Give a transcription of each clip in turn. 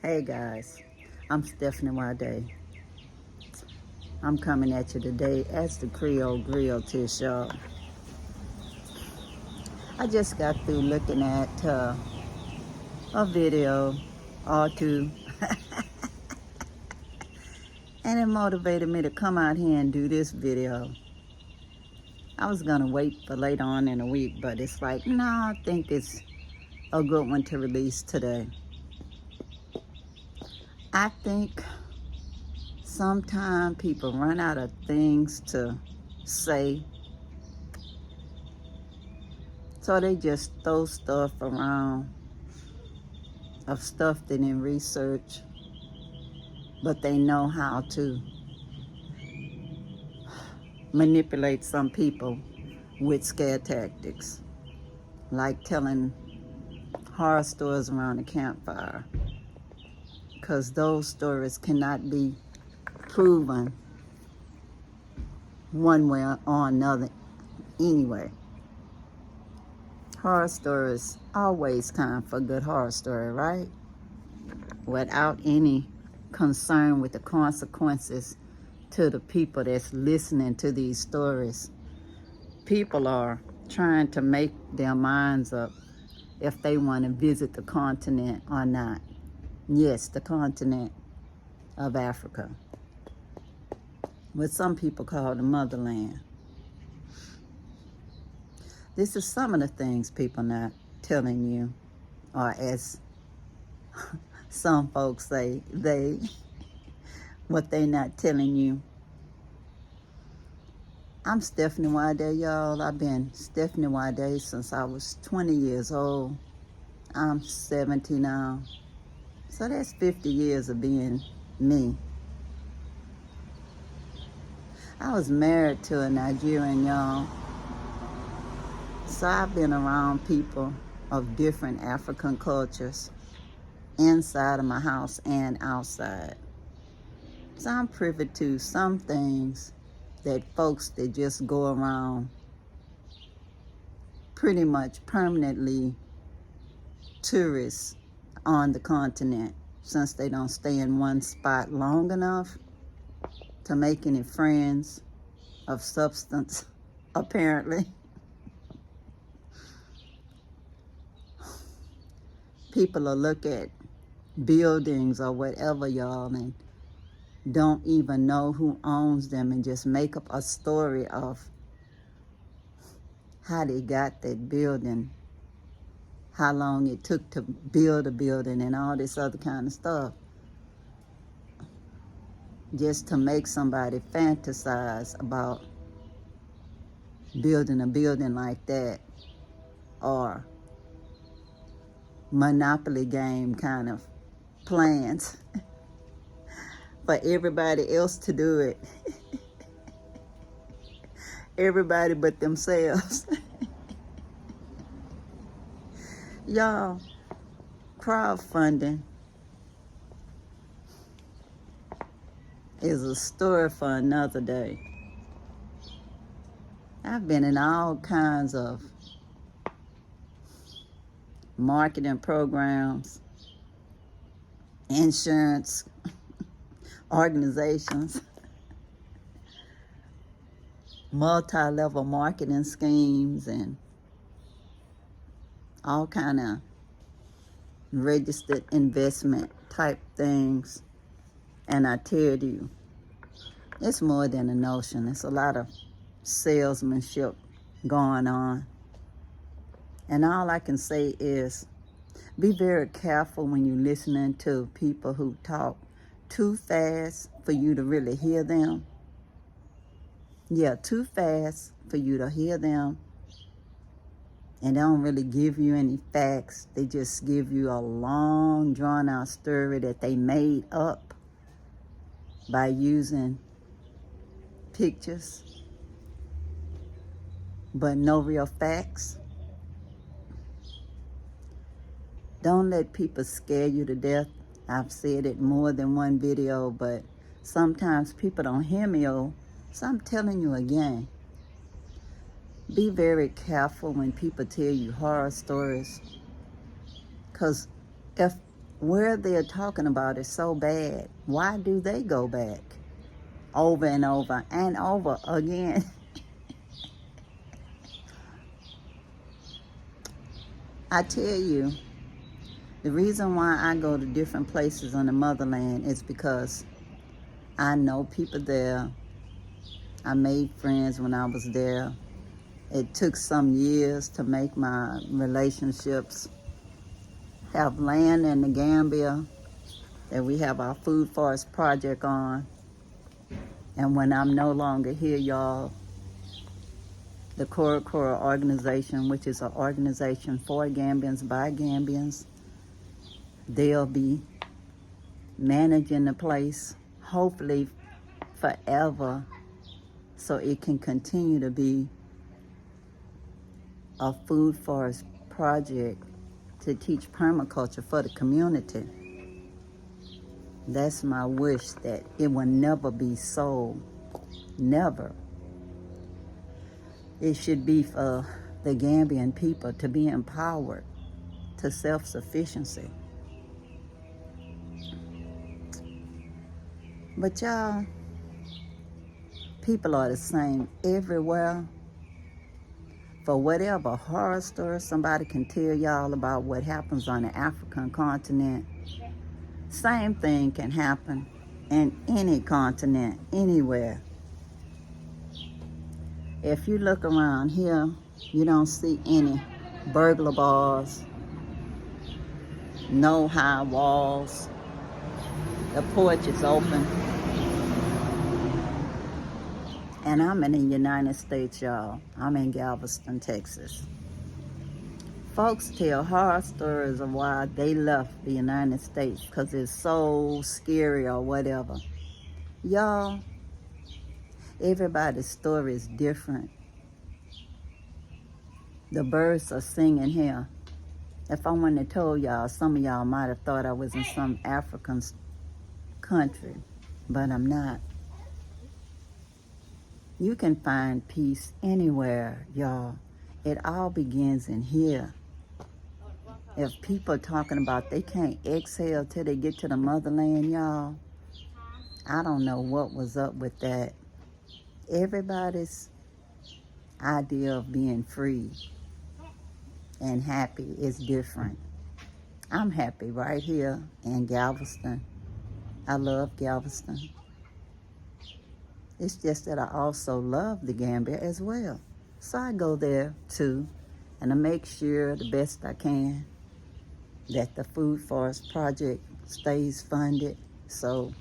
Hey guys, I'm Stephanie Wade. I'm coming at you today as the Creole Grill Tish, y'all. I just got through looking at a video or two, and it motivated me to come out here and do this video. I was gonna wait for later on in the week, but it's like, no, I think it's a good one to release today. I think sometimes people run out of things to say, so they just throw stuff around of stuff they didn't research, but they know how to manipulate some people with scare tactics, like telling horror stories around the campfire, because those stories cannot be proven one way or another anyway. Horror stories always time for a good horror story, right? Without any concern with the consequences to the people that's listening to these stories. People are trying to make their minds up if they want to visit the continent or not. Yes, the continent of Africa, what some people call the motherland. This is some of the things people not telling you, or as some folks say, what they not telling you. I'm Stephanie Wade, y'all. I've been Stephanie Wade since I was 20 years old. I'm 70 now. So that's 50 years of being me. I was married to a Nigerian, y'all. So I've been around people of different African cultures, inside of my house and outside. So I'm privy to some things that folks that just go around pretty much permanently tourists on the continent, since they don't stay in one spot long enough to make any friends of substance, apparently. People will look at buildings or whatever, y'all, and don't even know who owns them, and just make up a story of how they got that building, how long it took to build a building, and all this other kind of stuff, just to make somebody fantasize about building a building like that, or Monopoly game kind of plans for everybody else to do it. Everybody but themselves. Y'all, crowdfunding is a story for another day. I've been in all kinds of marketing programs, insurance organizations, multi-level marketing schemes, and all kind of registered investment type things. And I tell you, it's more than a notion. It's a lot of salesmanship going on. And all I can say is, be very careful when you're listening to people who talk too fast for you to really hear them. Yeah, too fast for you to hear them. And they don't really give you any facts. They just give you a long, drawn-out story that they made up by using pictures, but no real facts. Don't let people scare you to death. I've said it more than one video, but sometimes people don't hear me, so I'm telling you again. Be very careful when people tell you horror stories, because if where they're talking about is so bad. Why do they go back over and over and over again? I tell you, the reason why I go to different places on the motherland is because I know people there. I made friends when I was there. It took some years to make my relationships. Have land in the Gambia that we have our food forest project on. And when I'm no longer here, y'all, the Kora Kora organization, which is an organization for Gambians by Gambians, they'll be managing the place, hopefully forever, so it can continue to be a food forest project to teach permaculture for the community. That's my wish, that it will never be sold. Never. It should be for the Gambian people to be empowered to self-sufficiency. But y'all, people are the same everywhere. For whatever horror story somebody can tell y'all about what happens on the African continent, same thing can happen in any continent, anywhere. If you look around here, you don't see any burglar bars, no high walls. The porch is open. And I'm in the United States, y'all. I'm in Galveston, Texas. Folks tell horror stories of why they left the United States because it's so scary or whatever. Y'all, everybody's story is different. The birds are singing here. If I wouldn't have told y'all, some of y'all might have thought I was in some African country, but I'm not. You can find peace anywhere, y'all. It all begins in here. If people are talking about they can't exhale till they get to the motherland, y'all, I don't know what was up with that. Everybody's idea of being free and happy is different. I'm happy right here in Galveston. I love Galveston. It's just that I also love the Gambia as well. So I go there too, and I make sure the best I can that the Food Forest Project stays funded so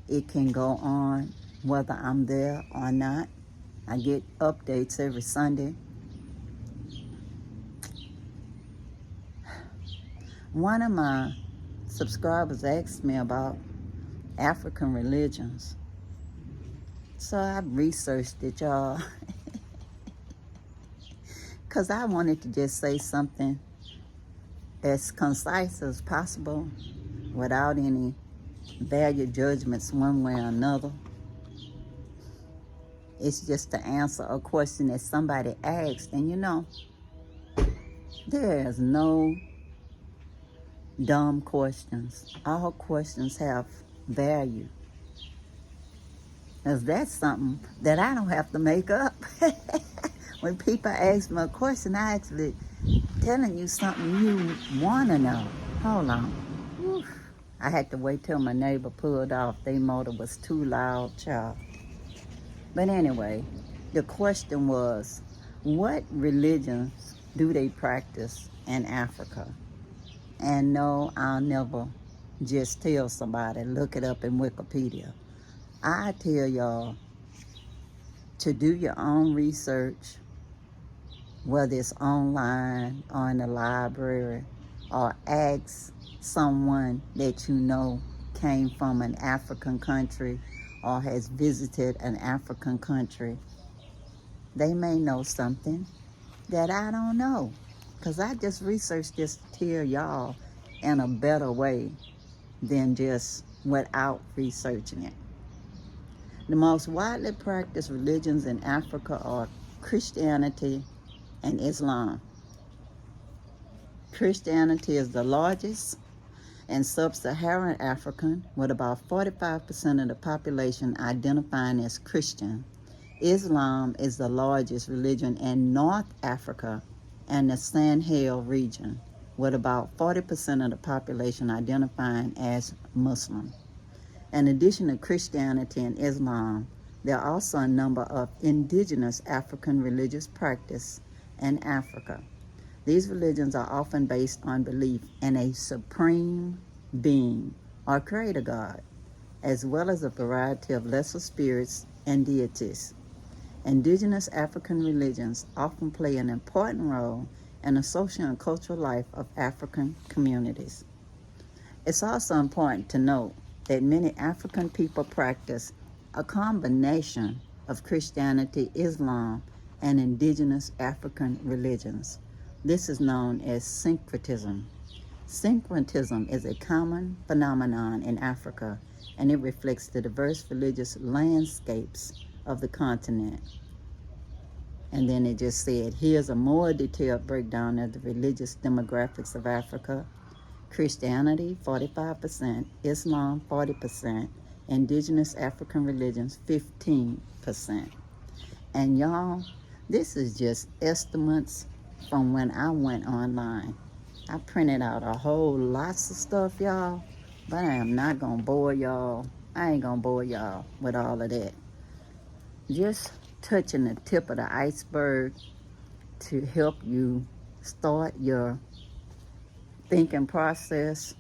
it can go on whether I'm there or not. I get updates every Sunday. One of my subscribers asked me about African religions. So I researched it, y'all. Because I wanted to just say something as concise as possible without any value judgments one way or another. It's just to answer a question that somebody asked. And you know, there is no dumb questions. All questions have value. Because that's something that I don't have to make up. When people ask me a question, I actually telling you something you want to know. Hold on. Whew. I had to wait till my neighbor pulled off. Their motor was too loud, child. But anyway, the question was, what religions do they practice in Africa? And no, I'll never just tell somebody, look it up in Wikipedia. I tell y'all to do your own research, whether it's online or in the library, or ask someone that you know came from an African country or has visited an African country. They may know something that I don't know, because I just researched this to tell y'all in a better way than just without researching it. The most widely practiced religions in Africa are Christianity and Islam. Christianity is the largest, In sub-Saharan Africa, with about 45% of the population identifying as Christian, Islam is the largest religion in North Africa and the Sahel region, with about 40% of the population identifying as Muslim. In addition to Christianity and Islam, there are also a number of indigenous African religious practices in Africa. These religions are often based on belief in a supreme being or creator God, as well as a variety of lesser spirits and deities. Indigenous African religions often play an important role in the social and cultural life of African communities. It's also important to note that many African people practice a combination of Christianity, Islam, and indigenous African religions. This is known as syncretism. Syncretism is a common phenomenon in Africa, and it reflects the diverse religious landscapes of the continent. And then it just said, here's a more detailed breakdown of the religious demographics of Africa. Christianity, 45%, Islam, 40%, indigenous African religions, 15%. And y'all, this is just estimates from when I went online. I printed out a whole lots of stuff, y'all, but I am not gonna bore y'all. I ain't gonna bore y'all with all of that. Just touching the tip of the iceberg to help you start your thinking process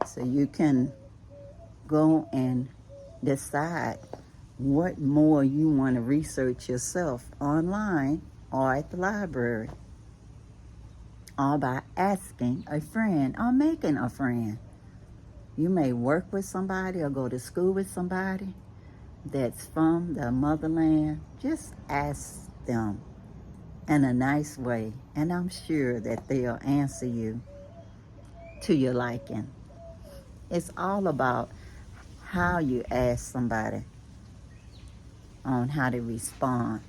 so you can go and decide what more you want to research yourself online or at the library, or by asking a friend or making a friend. You may work with somebody or go to school with somebody that's from the motherland. Just ask them in a nice way, and I'm sure that they'll answer you to your liking. It's all about how you ask somebody on how to respond.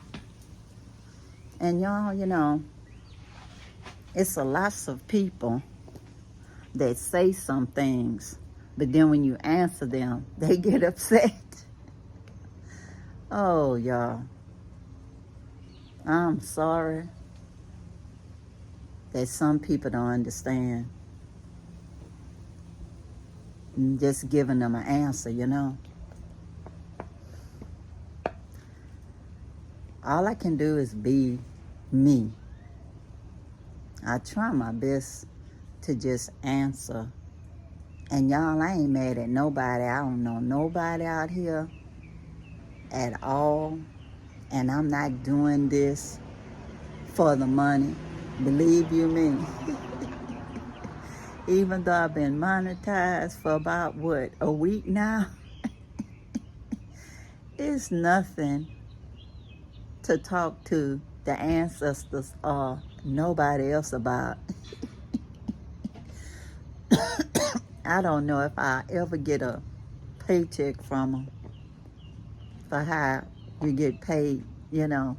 And y'all, you know, it's a lots of people that say some things, but then when you answer them, they get upset. Oh, y'all, I'm sorry that some people don't understand. Just giving them an answer, you know. All I can do is be me. I try my best to just answer. And y'all, I ain't mad at nobody. I don't know nobody out here at all. And I'm not doing this for the money. Believe you me. Even though I've been monetized for about, a week now? It's nothing to talk to the ancestors or nobody else about. I don't know if I ever get a paycheck from them for how you get paid, you know.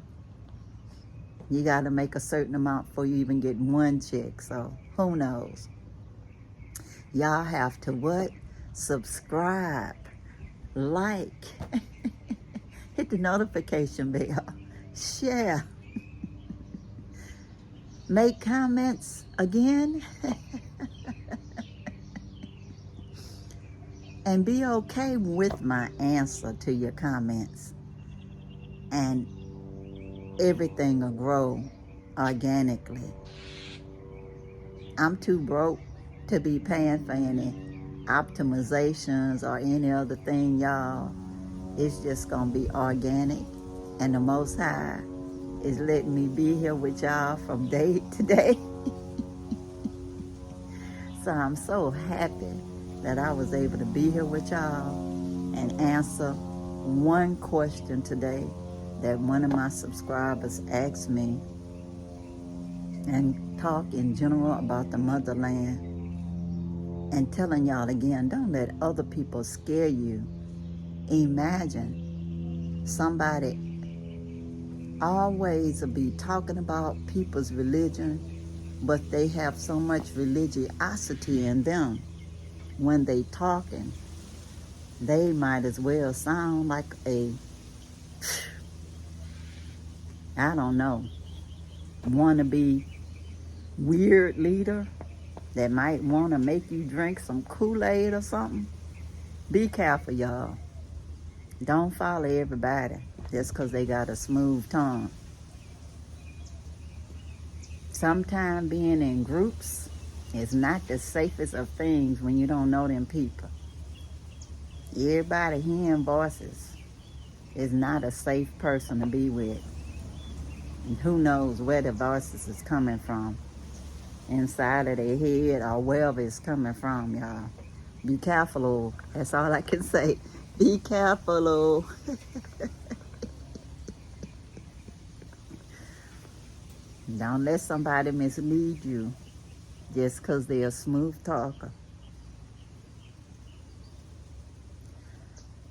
You got to make a certain amount before you even get one check, so who knows. Y'all have to what? Subscribe, like, hit the notification bell, share, make comments again, and be okay with my answer to your comments. And everything will grow organically. I'm too broke to be paying for any optimizations or any other thing, y'all. It's just gonna be organic, and the Most High is letting me be here with y'all from day to day. So I'm so happy that I was able to be here with y'all and answer one question today that one of my subscribers asked me, and talk in general about the motherland. And telling y'all again, don't let other people scare you. Imagine somebody always will be talking about people's religion but they have so much religiosity in them. When they talking, they might as well sound like a, I don't know, wannabe weird leader that might want to make you drink some Kool-Aid or something. Be careful, y'all. Don't follow everybody just because they got a smooth tongue. Sometimes being in groups is not the safest of things when you don't know them people. Everybody hearing voices is not a safe person to be with. And who knows where the voices is coming from. Inside of their head or wherever it's coming from, y'all. Be careful, oh. That's all I can say. Be careful, oh. Don't let somebody mislead you just because they're a smooth talker.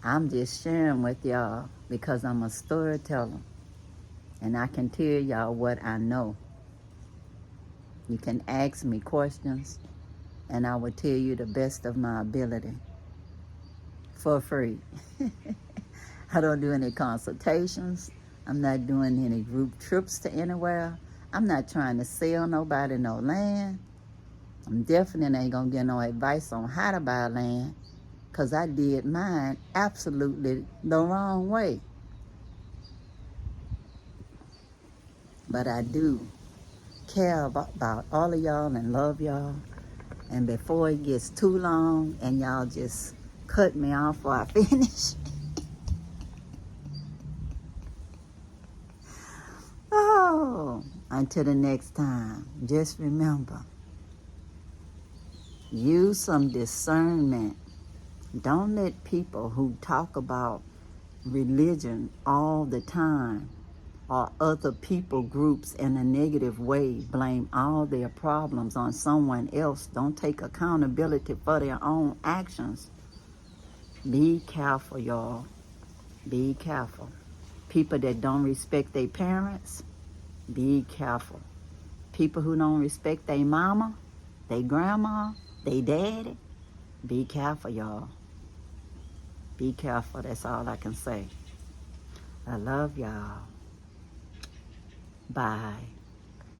I'm just sharing with y'all because I'm a storyteller. And I can tell y'all what I know. You can ask me questions and I will tell you the best of my ability for free. I don't do any consultations. I'm not doing any group trips to anywhere. I'm not trying to sell nobody no land. I'm definitely ain't gonna get no advice on how to buy land because I did mine absolutely the wrong way. But I do care about all of y'all and love y'all. And before it gets too long and y'all just cut me off before I finish. Oh, until the next time, just remember, use some discernment. Don't let people who talk about religion all the time or other people groups in a negative way blame all their problems on someone else. Don't take accountability for their own actions. Be careful, y'all. Be careful. People that don't respect their parents, be careful. People who don't respect their mama, their grandma, their daddy, be careful, y'all. Be careful. That's all I can say. I love y'all. Bye.